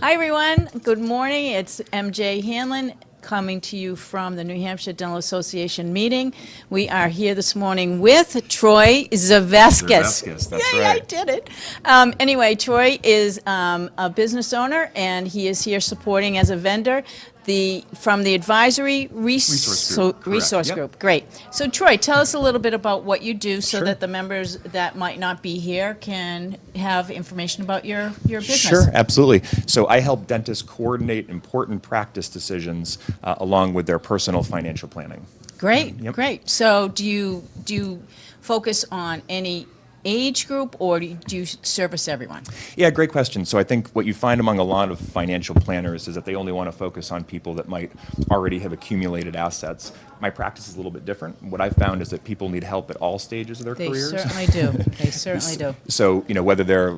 Hi, everyone. Good morning. It's MJ Hanlon coming to you from the New Hampshire Dental Association meeting. We are here this morning with Troy Zerveskes. Zerveskes, that's Yay, I right. did it. Anyway, Troy is a business owner, and he is here supporting as a vendor from the advisory resource Yep. group. Great. So, Troy, tell us a little bit about what you do so Sure. that the members that might not be here can have information about your business. Sure, absolutely. So I help dentists coordinate important practice decisions along with their personal financial planning. Great, Yep. great. So do you focus on any age group, or do you service everyone? Yeah, great question. So I think what you find among a lot of financial planners is that they only want to focus on people that might already have accumulated assets. My practice is a little bit different. What I've found is that people need help at all stages of their They careers. certainly do. They certainly do. So, whether they're,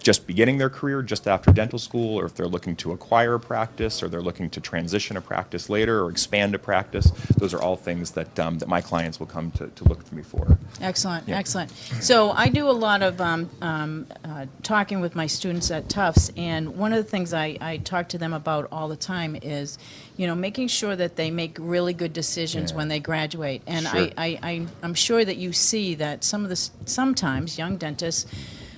just beginning their career just after dental school, or if they're looking to acquire a practice, or they're looking to transition a practice later, or expand a practice, those are all things that my clients will come to look to me for. Excellent, Yeah. excellent. So I do a lot of talking with my students at Tufts, and one of the things I talk to them about all the time is, making sure that they make really good decisions Yeah. when they graduate. And Sure. I'm sure that you see that sometimes young dentists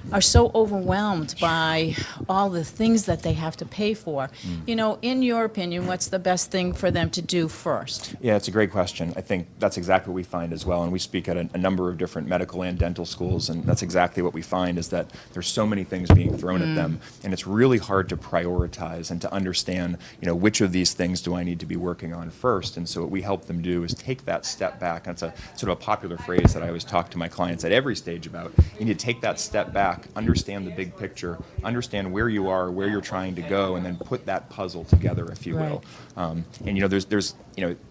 are so overwhelmed by all the things that they have to pay for. In your opinion, what's the best thing for them to do first? Yeah, it's a great question. I think that's exactly what we find as well. And we speak at a number of different medical and dental schools, and that's exactly what we find is that there's so many things being thrown at them, and it's really hard to prioritize and to understand, which of these things do I need to be working on first. And so what we help them do is take that step back. That's a sort of a popular phrase that I always talk to my clients at every stage about. You need to take that step back, understand the big picture, understand where you are, where you're trying to go, and then put that puzzle together, if you will. And there's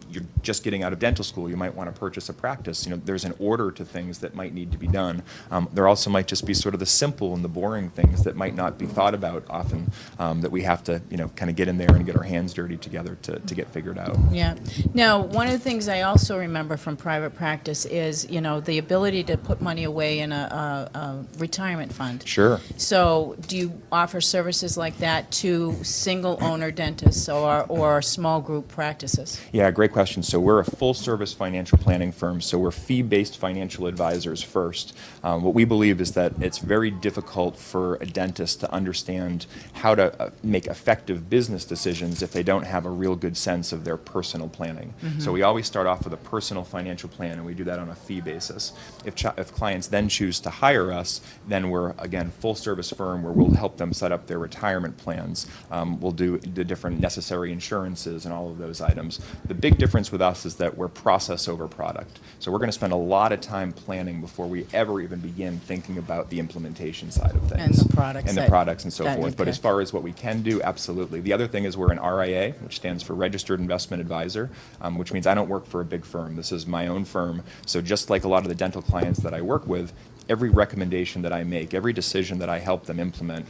you're just getting out of dental school, you might want to purchase a practice. There's an order to things that might need to be done. There also might just be sort of the simple and the boring things that might not be thought about often, that we have to kind of get in there and get our hands dirty together to get figured out. Yeah. Now, one of the things I also remember from private practice is, the ability to put money away in a retirement fund. Sure. So do you offer services like that to single-owner dentists or small group practices? Yeah, great question. So we're a full-service financial planning firm, so we're fee-based financial advisors first. What we believe is that it's very difficult for a dentist to understand how to make effective business decisions if they don't have a real good sense of their personal planning. So we always start off with a personal financial plan, and we do that on a fee basis. If clients then choose to hire us, then we're, again, full-service firm where we'll help them set up their retirement plans. We'll do the different necessary insurances and all of those items. The big difference with us is that we're process over product. So we're going to spend a lot of time planning before we ever even begin thinking about the implementation side of things. And the products. And the products and so that forth. you But pick. as far as what we can do, absolutely. The other thing is we're an RIA, which stands for Registered Investment Advisor, which means I don't work for a big firm. This is my own firm. So just like a lot of the dental clients that I work with, every recommendation that I make, every decision that I help them implement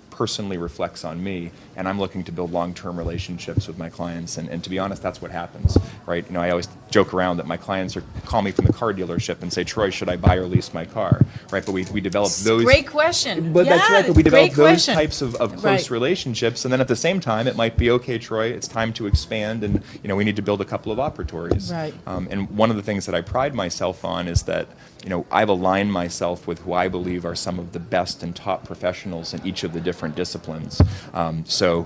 personally reflects on me, and I'm looking to build long-term relationships with my clients, and to be honest, that's what happens, right? I always joke around that my clients call me from the car dealership and say, Troy, should I buy or lease my car, right? But we develop those... Great question. But yeah, that's right, but we develop great those question. types of close Right. relationships, and then at the same time, it might be, okay, Troy, it's time to expand, and we need to build a couple of operatories. Right. And one of the things that I pride myself on is that, I've aligned myself with who I believe are some of the best and top professionals in each of the different disciplines. So,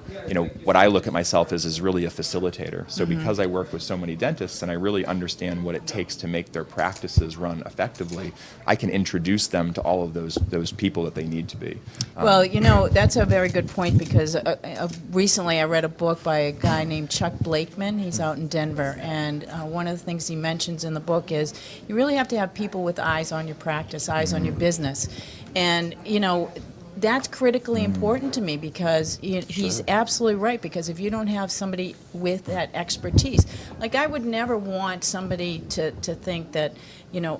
what I look at myself as is really a facilitator. So because I work with so many dentists and I really understand what it takes to make their practices run effectively, I can introduce them to all of those people that they need to be. Well, that's a very good point, because recently I read a book by a guy named Chuck Blakeman. He's out in Denver, and one of the things he mentions in the book is you really have to have people with eyes on your practice, eyes on your business. And, that's critically important to me, because he's absolutely right, because if you don't have somebody with that expertise, like I would never want somebody to think that,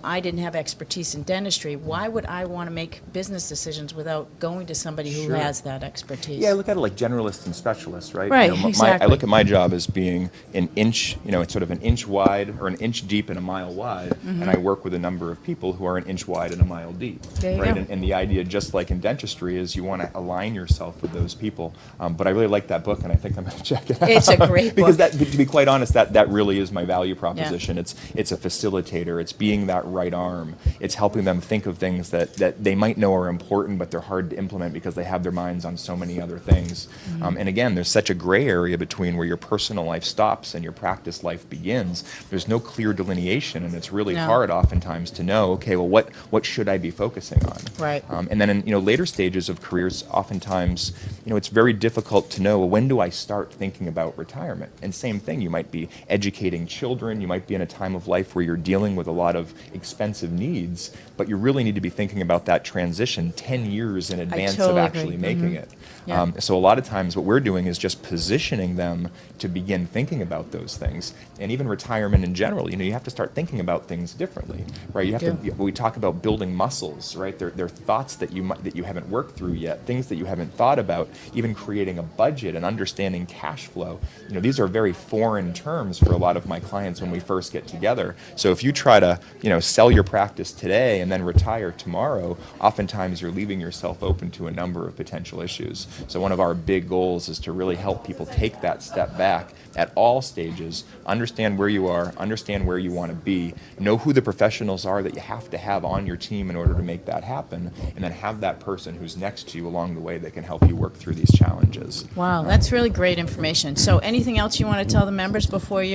I didn't have expertise in dentistry. Why would I want to make business decisions without going to somebody who Sure. has that expertise? Yeah, I look at it like generalists and specialists, right? Right, I exactly. look at my job as being an inch, it's sort of an inch wide or an inch deep and a mile wide, and I work with a number of people who are an inch wide and a mile deep, There you right? go. And the idea, just like in dentistry, industry is you want to align yourself with those people. But I really like that book, and I think I'm going to check it out. It's a great because book. to be quite honest, that really is my value proposition. Yeah. It's a facilitator. It's being that right arm. It's helping them think of things that they might know are important, but they're hard to implement because they have their minds on so many other things. And again, there's such a gray area between where your personal life stops and your practice life begins. There's no clear delineation, and it's really hard oftentimes to know, okay, well, what should I be focusing on? Right. And then in later stages of careers, oftentimes, it's very difficult to know, well, when do I start thinking about retirement? And same thing, you might be educating children, you might be in a time of life where you're dealing with a lot of expensive needs, but you really need to be thinking about that transition 10 years in advance of actually making it. Yeah. So a lot of times what we're doing is just positioning them to begin thinking about those things. And even retirement in general, you have to start thinking about things differently, right? You have to. When we talk about building muscles, right? They're thoughts that you haven't worked through yet, things that you haven't thought about, even creating a budget and understanding cash flow. These are very foreign terms for a lot of my clients when we first get together. So if you try to, sell your practice today and then retire tomorrow, oftentimes you're leaving yourself open to a number of potential issues. So one of our big goals is to really help people take that step back at all stages, understand where you are, understand where you want to be, know who the professionals are that you have to have on your team in order to make that happen, and then have that person who's next to you along the way that can help you work through these challenges. Wow, that's really great information. So anything else you want to tell the members before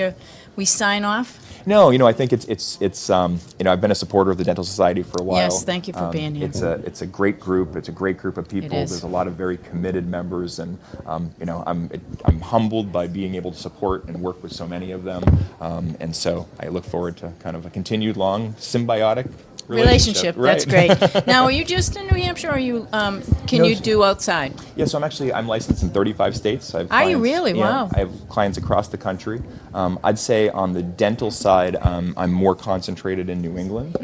we sign off? No, I think it's I've been a supporter of the Dental Society for a while. Yes, thank you for being here. It's a great group. It's a great group of people. It is. There's a lot of very committed members, and I'm humbled by being able to support and work with so many of them. And so I look forward to kind of a continued long symbiotic relationship. Right. That's great. Now, are you just in New Hampshire, or can you do outside? Yeah, so I'm licensed in 35 states. I have Are you clients- really? yeah, Wow. I have clients across the country. I'd say on the dental side, I'm more concentrated in New England.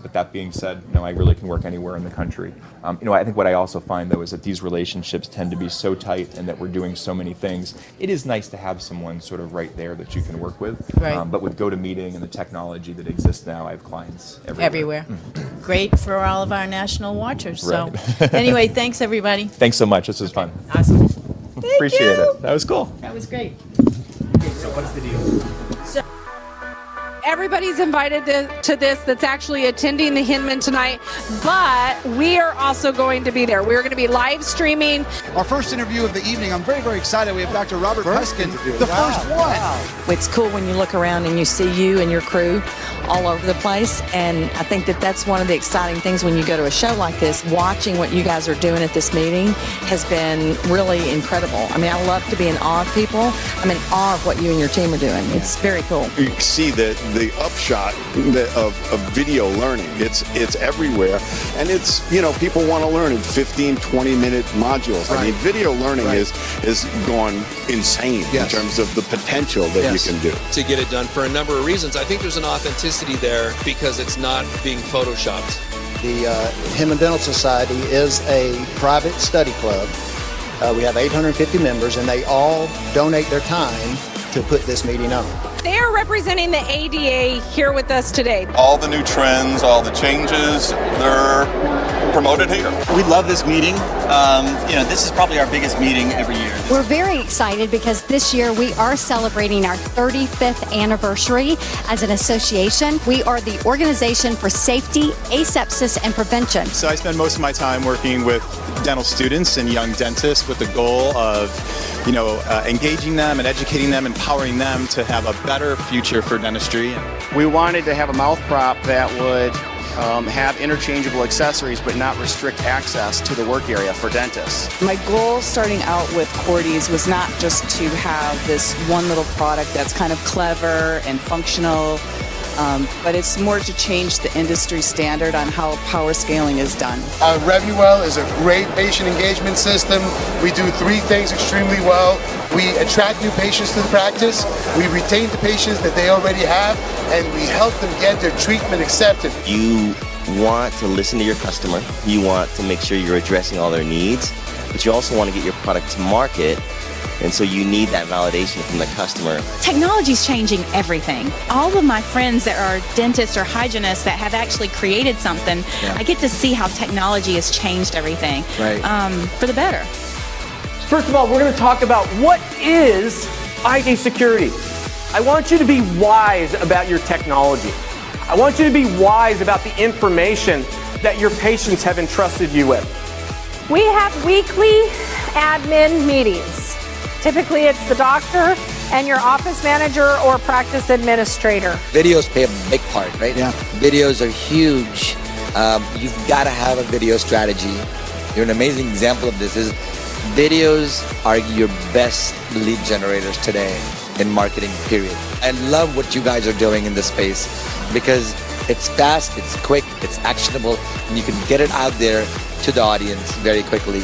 But that being said, I really can work anywhere in the country. I think what I also find, though, is that these relationships tend to be so tight and that we're doing so many things. It is nice to have someone sort of right there that you can work with. Right. But with GoToMeeting and the technology that exists now, I have clients everywhere. Great for all of our national watchers. Right. So anyway, thanks, everybody. Thanks so much. This was fun. Awesome. Appreciate it. That was cool. That was great. So what's the deal? Everybody's invited to this that's actually attending the Hinman tonight, but we are also going to be there. We're going to be live streaming. Our first interview of the evening. I'm very, very excited. We have Dr. Robert Peskin, the first one. It's cool when you look around and you see you and your crew all over the place, and I think that's one of the exciting things when you go to a show like this. Watching what you guys are doing at this meeting has been really incredible. I mean, I love to be in awe of people. I'm in awe of what you and your team are doing. It's very cool. You see the upshot of video learning. It's everywhere, and it's people want to learn in 15, 20-minute modules. Right. I mean, video learning is gone insane in terms of the potential that you can do. To get it done for a number of reasons. I think there's an authenticity there because it's not being photoshopped. The Hinman Dental Society is a private study club. We have 850 members, and they all donate their time to put this meeting on. They are representing the ADA here with us today. All the new trends, all the changes, they're promoted here. We love this meeting. This is probably our biggest meeting every year. We're very excited because this year we are celebrating our 35th anniversary as an association. We are the Organization for Safety, Asepsis, and Prevention. So I spend most of my time working with dental students and young dentists with the goal of engaging them and educating them, empowering them to have a better future for dentistry. We wanted to have a mouth prop that would have interchangeable accessories but not restrict access to the work area for dentists. My goal starting out with Cordy's was not just to have this one little product that's kind of clever and functional, but it's more to change the industry standard on how power scaling is done. RevenueWell is a great patient engagement system. We do three things extremely well. We attract new patients to the practice, we retain the patients that they already have, and we help them get their treatment accepted. You want to listen to your customer. You want to make sure you're addressing all their needs. but you also want to get your product to market. And so you need that validation from the customer. Technology's changing everything. All of my friends that are dentists or hygienists that have actually created something, I get to see how technology has changed everything for the better. First of all, we're going to talk about what is IT security. I want you to be wise about your technology. I want you to be wise about the information that your patients have entrusted you with. We have weekly admin meetings. Typically, it's the doctor and your office manager or practice administrator. Videos play a big part, right? Yeah. Videos are huge. You've got to have a video strategy. You're an amazing example of this. Videos are your best lead generators today in marketing, period. I love what you guys are doing in this space because it's fast, it's quick, it's actionable, and you can get it out there to the audience very quickly.